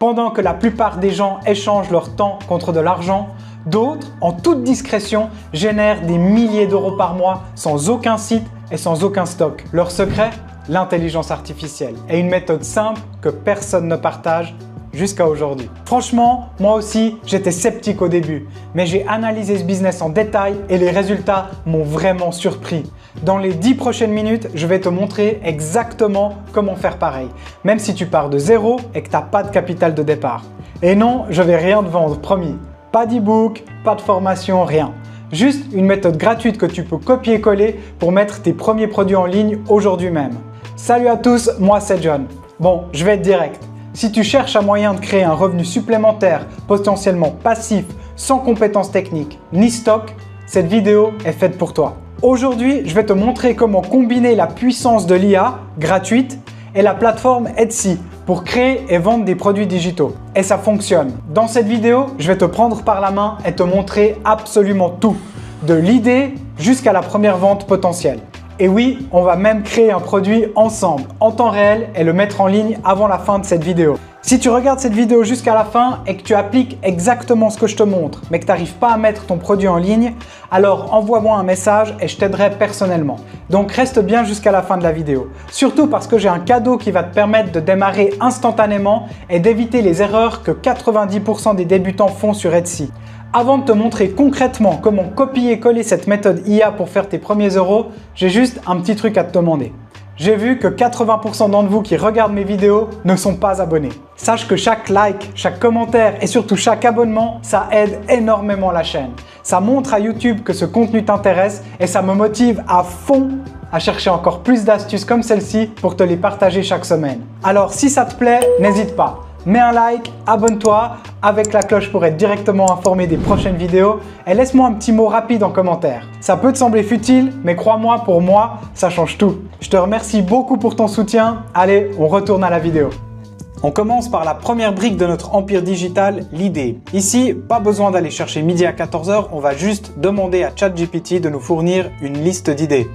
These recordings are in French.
Pendant que la plupart des gens échangent leur temps contre de l'argent, d'autres, en toute discrétion, génèrent des milliers d'euros par mois sans aucun site et sans aucun stock. Leur secret? L'intelligence artificielle et une méthode simple que personne ne partage jusqu'à aujourd'hui. Franchement, moi aussi, j'étais sceptique au début, mais j'ai analysé ce business en détail et les résultats m'ont vraiment surpris. Dans les 10 prochaines minutes, je vais te montrer exactement comment faire pareil, même si tu pars de zéro et que tu n'as pas de capital de départ. Et non, je vais rien te vendre, promis. Pas d'e-book, pas de formation, rien. Juste une méthode gratuite que tu peux copier-coller pour mettre tes premiers produits en ligne aujourd'hui même. Salut à tous, moi c'est John. Bon, je vais être direct. Si tu cherches un moyen de créer un revenu supplémentaire, potentiellement passif, sans compétences techniques ni stock, cette vidéo est faite pour toi. Aujourd'hui, je vais te montrer comment combiner la puissance de l'IA gratuite et la plateforme Etsy pour créer et vendre des produits digitaux. Et ça fonctionne. Dans cette vidéo, je vais te prendre par la main et te montrer absolument tout, de l'idée jusqu'à la première vente potentielle. Et oui, on va même créer un produit ensemble, en temps réel et le mettre en ligne avant la fin de cette vidéo. Si tu regardes cette vidéo jusqu'à la fin et que tu appliques exactement ce que je te montre, mais que tu n'arrives pas à mettre ton produit en ligne, alors envoie-moi un message et je t'aiderai personnellement. Donc reste bien jusqu'à la fin de la vidéo. Surtout parce que j'ai un cadeau qui va te permettre de démarrer instantanément et d'éviter les erreurs que 90% des débutants font sur Etsy. Avant de te montrer concrètement comment copier-coller cette méthode IA pour faire tes premiers euros, j'ai juste un petit truc à te demander. J'ai vu que 80% d'entre vous qui regardent mes vidéos ne sont pas abonnés. Sache que chaque like, chaque commentaire et surtout chaque abonnement, ça aide énormément la chaîne. Ça montre à YouTube que ce contenu t'intéresse et ça me motive à fond à chercher encore plus d'astuces comme celle-ci pour te les partager chaque semaine. Alors si ça te plaît, n'hésite pas. Mets un like, abonne-toi avec la cloche pour être directement informé des prochaines vidéos et laisse-moi un petit mot rapide en commentaire. Ça peut te sembler futile, mais crois-moi, pour moi, ça change tout. Je te remercie beaucoup pour ton soutien. Allez, on retourne à la vidéo. On commence par la première brique de notre empire digital, l'idée. Ici, pas besoin d'aller chercher midi à 14 h, on va juste demander à ChatGPT de nous fournir une liste d'idées.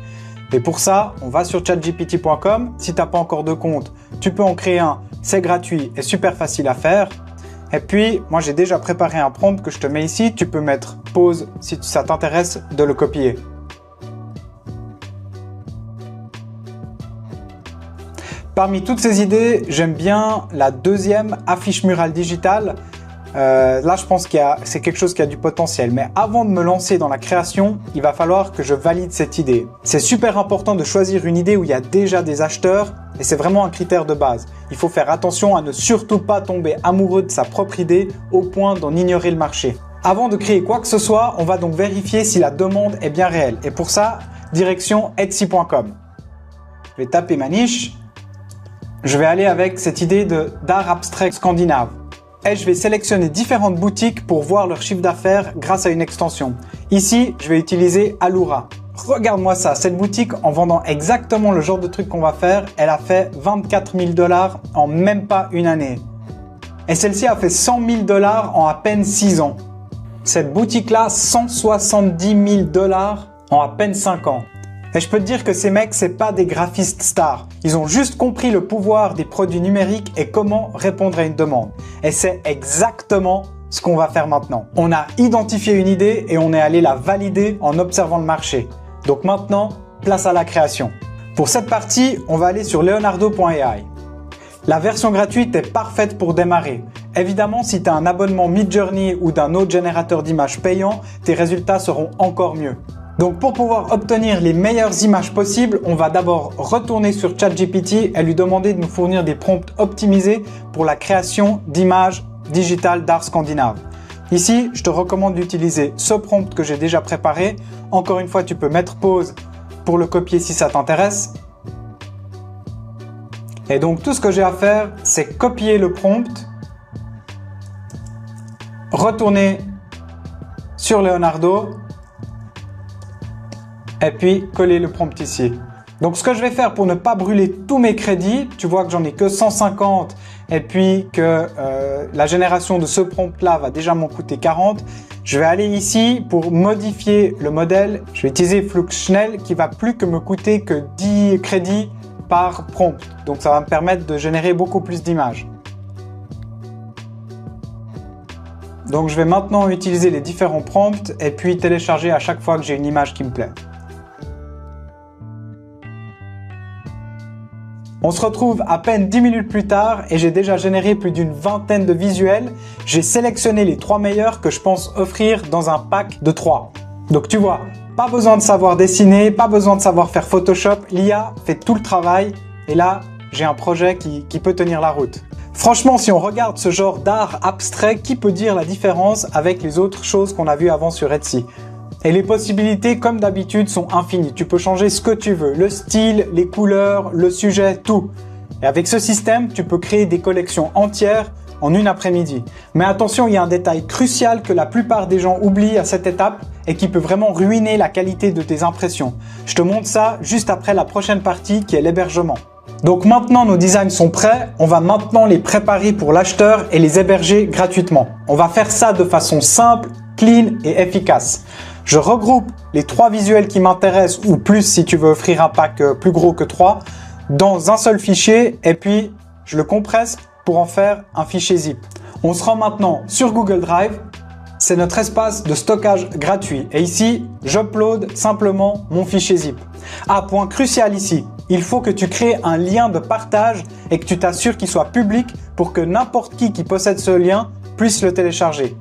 Et pour ça, on va sur chatgpt.com. Si tu n'as pas encore de compte, tu peux en créer un. C'est gratuit et super facile à faire. Et puis, moi j'ai déjà préparé un prompt que je te mets ici. Tu peux mettre pause si ça t'intéresse de le copier. Parmi toutes ces idées, j'aime bien la deuxième, affiche murale digitale. Là, je pense que c'est quelque chose qui a du potentiel. Mais avant de me lancer dans la création, il va falloir que je valide cette idée. C'est super important de choisir une idée où il y a déjà des acheteurs et c'est vraiment un critère de base. Il faut faire attention à ne surtout pas tomber amoureux de sa propre idée au point d'en ignorer le marché. Avant de créer quoi que ce soit, on va donc vérifier si la demande est bien réelle. Et pour ça, direction etsy.com. Je vais taper ma niche. Je vais aller avec cette idée d'art abstrait scandinave. Et je vais sélectionner différentes boutiques pour voir leur chiffre d'affaires grâce à une extension. Ici, je vais utiliser Alura. Regarde-moi ça, cette boutique, en vendant exactement le genre de truc qu'on va faire, elle a fait 24 000 $ en même pas une année. Et celle-ci a fait 100 000 $ en à peine 6 ans. Cette boutique-là, 170 000 $ en à peine 5 ans. Et je peux te dire que ces mecs, c'est pas des graphistes stars. Ils ont juste compris le pouvoir des produits numériques et comment répondre à une demande. Et c'est exactement ce qu'on va faire maintenant. On a identifié une idée et on est allé la valider en observant le marché. Donc maintenant, place à la création. Pour cette partie, on va aller sur leonardo.ai. La version gratuite est parfaite pour démarrer. Évidemment, si tu as un abonnement Midjourney ou d'un autre générateur d'images payant, tes résultats seront encore mieux. Donc pour pouvoir obtenir les meilleures images possibles, on va d'abord retourner sur ChatGPT et lui demander de nous fournir des prompts optimisés pour la création d'images digitales d'art scandinave. Ici, je te recommande d'utiliser ce prompt que j'ai déjà préparé. Encore une fois, tu peux mettre pause pour le copier si ça t'intéresse. Et donc tout ce que j'ai à faire, c'est copier le prompt, retourner sur Leonardo et puis coller le prompt ici. Donc ce que je vais faire pour ne pas brûler tous mes crédits, tu vois que j'en ai que 150 et puis que la génération de ce prompt là va déjà m'en coûter 40, je vais aller ici pour modifier le modèle. Je vais utiliser Flux Schnell qui va plus que me coûter que 10 crédits par prompt. Donc ça va me permettre de générer beaucoup plus d'images. Donc je vais maintenant utiliser les différents prompts et puis télécharger à chaque fois que j'ai une image qui me plaît. On se retrouve à peine 10 minutes plus tard et j'ai déjà généré plus d'une vingtaine de visuels. J'ai sélectionné les 3 meilleurs que je pense offrir dans un pack de 3. Donc tu vois, pas besoin de savoir dessiner, pas besoin de savoir faire Photoshop, l'IA fait tout le travail et là j'ai un projet qui peut tenir la route. Franchement, si on regarde ce genre d'art abstrait, qui peut dire la différence avec les autres choses qu'on a vues avant sur Etsy? Et les possibilités, comme d'habitude, sont infinies. Tu peux changer ce que tu veux, le style, les couleurs, le sujet, tout. Et avec ce système, tu peux créer des collections entières en une après-midi. Mais attention, il y a un détail crucial que la plupart des gens oublient à cette étape et qui peut vraiment ruiner la qualité de tes impressions. Je te montre ça juste après la prochaine partie qui est l'hébergement. Donc maintenant nos designs sont prêts, on va maintenant les préparer pour l'acheteur et les héberger gratuitement. On va faire ça de façon simple, clean et efficace. Je regroupe les 3 visuels qui m'intéressent ou plus si tu veux offrir un pack plus gros que 3 dans un seul fichier et puis je le compresse pour en faire un fichier zip. On se rend maintenant sur Google Drive. C'est notre espace de stockage gratuit et ici j'upload simplement mon fichier zip. Ah, point crucial ici, il faut que tu crées un lien de partage et que tu t'assures qu'il soit public pour que n'importe qui possède ce lien puisse le télécharger.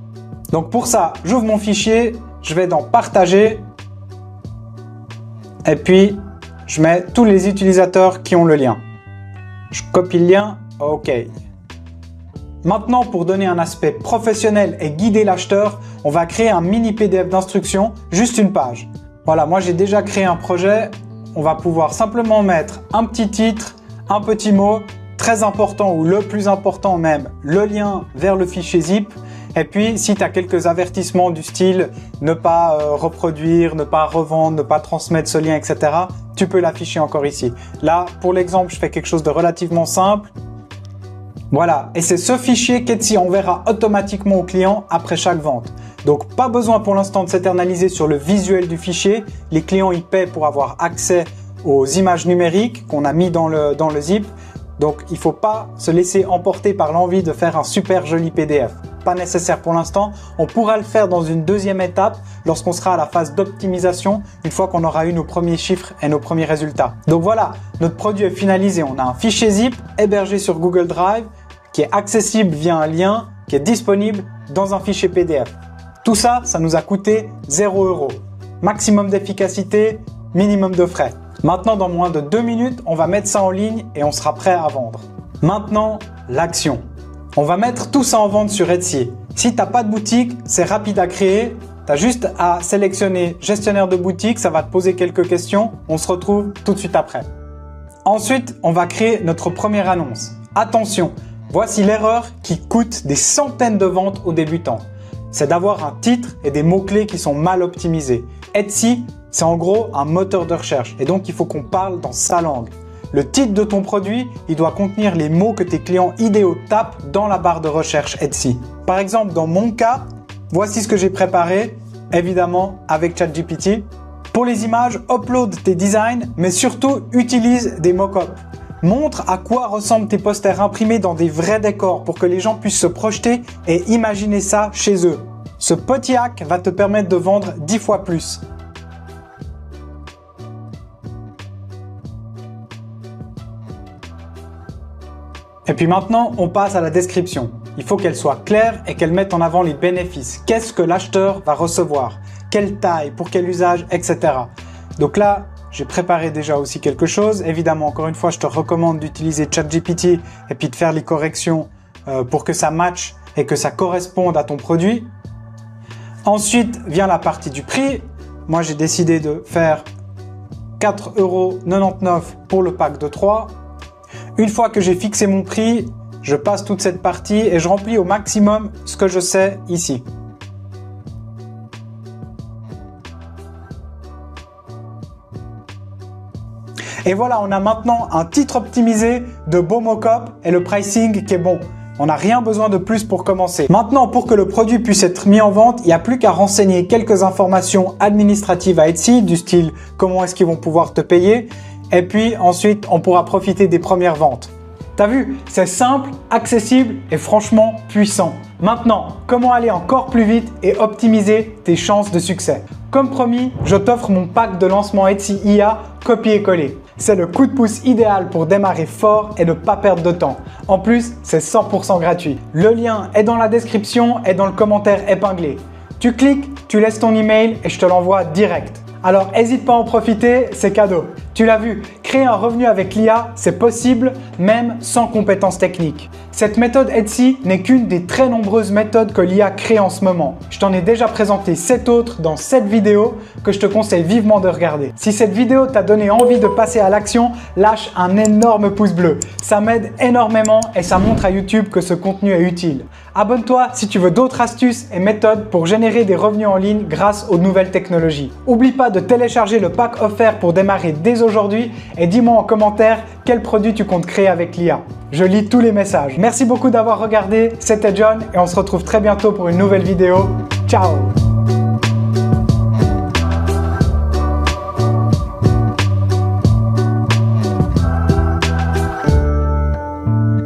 Donc pour ça, j'ouvre mon fichier, je vais dans partager et puis je mets tous les utilisateurs qui ont le lien. Je copie le lien, ok. Maintenant, pour donner un aspect professionnel et guider l'acheteur, on va créer un mini PDF d'instructions, juste une page. Voilà, moi j'ai déjà créé un projet. On va pouvoir simplement mettre un petit titre, un petit mot, très important ou le plus important même, le lien vers le fichier zip. Et puis, si tu as quelques avertissements du style ne pas reproduire, ne pas revendre, ne pas transmettre ce lien, etc., tu peux l'afficher encore ici. Là, pour l'exemple, je fais quelque chose de relativement simple. Voilà, et c'est ce fichier qu'Etsy enverra automatiquement au client après chaque vente. Donc pas besoin pour l'instant de s'éternaliser sur le visuel du fichier. Les clients y paient pour avoir accès aux images numériques qu'on a mis dans le zip. Donc il ne faut pas se laisser emporter par l'envie de faire un super joli PDF. Pas nécessaire pour l'instant. On pourra le faire dans une deuxième étape lorsqu'on sera à la phase d'optimisation, une fois qu'on aura eu nos premiers chiffres et nos premiers résultats. Donc voilà, notre produit est finalisé. On a un fichier zip hébergé sur Google Drive qui est accessible via un lien qui est disponible dans un fichier PDF. Tout ça, ça nous a coûté 0 €. Maximum d'efficacité, minimum de frais. Maintenant, dans moins de 2 minutes, on va mettre ça en ligne et on sera prêt à vendre. Maintenant, l'action. On va mettre tout ça en vente sur Etsy. Si tu n'as pas de boutique, c'est rapide à créer. Tu as juste à sélectionner gestionnaire de boutique, ça va te poser quelques questions. On se retrouve tout de suite après. Ensuite, on va créer notre première annonce. Attention, voici l'erreur qui coûte des centaines de ventes aux débutants. C'est d'avoir un titre et des mots-clés qui sont mal optimisés. Etsy, c'est en gros un moteur de recherche et donc il faut qu'on parle dans sa langue. Le titre de ton produit, il doit contenir les mots que tes clients idéaux tapent dans la barre de recherche Etsy. Par exemple, dans mon cas, voici ce que j'ai préparé, évidemment avec ChatGPT. Pour les images, upload tes designs, mais surtout utilise des mock-ups. Montre à quoi ressemblent tes posters imprimés dans des vrais décors pour que les gens puissent se projeter et imaginer ça chez eux. Ce petit hack va te permettre de vendre 10 fois plus. Et puis maintenant, on passe à la description. Il faut qu'elle soit claire et qu'elle mette en avant les bénéfices. Qu'est-ce que l'acheteur va recevoir? Quelle taille? Pour quel usage? Etc. Donc là, j'ai préparé déjà aussi quelque chose. Évidemment, encore une fois, je te recommande d'utiliser ChatGPT et puis de faire les corrections pour que ça matche et que ça corresponde à ton produit. Ensuite vient la partie du prix. Moi, j'ai décidé de faire 4,99 € pour le pack de 3. Une fois que j'ai fixé mon prix, je passe toute cette partie et je remplis au maximum ce que je sais ici. Et voilà, on a maintenant un titre optimisé, de beaux mock-ups et le pricing qui est bon. On n'a rien besoin de plus pour commencer. Maintenant, pour que le produit puisse être mis en vente, il n'y a plus qu'à renseigner quelques informations administratives à Etsy, du style comment est-ce qu'ils vont pouvoir te payer. Et puis ensuite, on pourra profiter des premières ventes. T'as vu, c'est simple, accessible et franchement puissant. Maintenant, comment aller encore plus vite et optimiser tes chances de succès? Comme promis, je t'offre mon pack de lancement Etsy IA copier-coller. C'est le coup de pouce idéal pour démarrer fort et ne pas perdre de temps. En plus, c'est 100% gratuit. Le lien est dans la description et dans le commentaire épinglé. Tu cliques, tu laisses ton email et je te l'envoie direct. Alors n'hésite pas à en profiter, c'est cadeau. Tu l'as vu, créer un revenu avec l'IA, c'est possible même sans compétences techniques. Cette méthode Etsy n'est qu'une des très nombreuses méthodes que l'IA crée en ce moment. Je t'en ai déjà présenté 7 autres dans cette vidéo que je te conseille vivement de regarder. Si cette vidéo t'a donné envie de passer à l'action, lâche un énorme pouce bleu. Ça m'aide énormément et ça montre à YouTube que ce contenu est utile. Abonne-toi si tu veux d'autres astuces et méthodes pour générer des revenus en ligne grâce aux nouvelles technologies. N'oublie pas de télécharger le pack offert pour démarrer dès aujourd'hui et dis-moi en commentaire quel produit tu comptes créer avec l'IA. Je lis tous les messages. Merci beaucoup d'avoir regardé, c'était John et on se retrouve très bientôt pour une nouvelle vidéo. Ciao!